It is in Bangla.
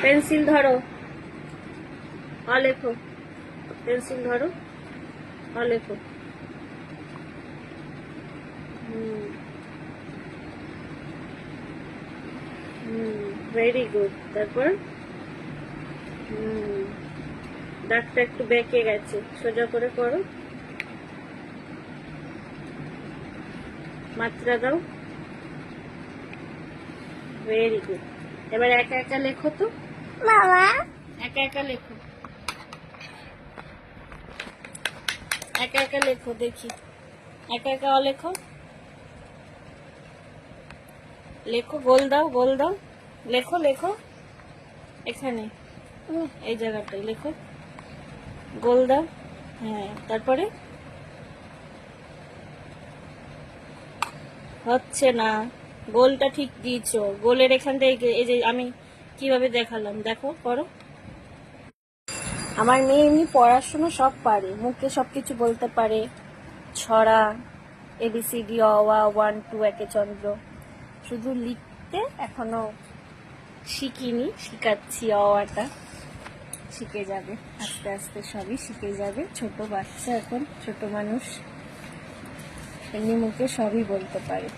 পেন্সিল ধরো, লেখো। পেন্সিল ধরো, লেখো। Very good. তারপর দাগটা একটু বেঁকে গেছে, সোজা করে করো। মাত্রা দাও। Very good. এবার একা একা লেখো তো মামা। একা একা লেখো, একা একা লেখো দেখি। একা একা লেখো, লেখো। গোল দাও, গোল দাও। লেখো লেখো, এখানে এই জায়গাটায় লেখো। গোল দাও। হ্যাঁ, তারপরে হচ্ছে না। গোলটা ঠিক দিয়েছো। গোলের এখানটায় এই যে আমি কিভাবে দেখালাম, দেখো, করো। আমার মেয়ে এমনি পড়াশোনা সব পারে, মুখে সবকিছু বলতে পারে। ছড়া, ABCD, অ আ 1 2 একে চন্দ্র। শুধু লিখতে এখনো শিখিনি, শিখাচ্ছি। অটা শিখে যাবে আস্তে আস্তে, সবই শিখে যাবে। ছোট বাচ্চা এখন, ছোট মানুষ, এমনি মুখে সবই বলতে পারে।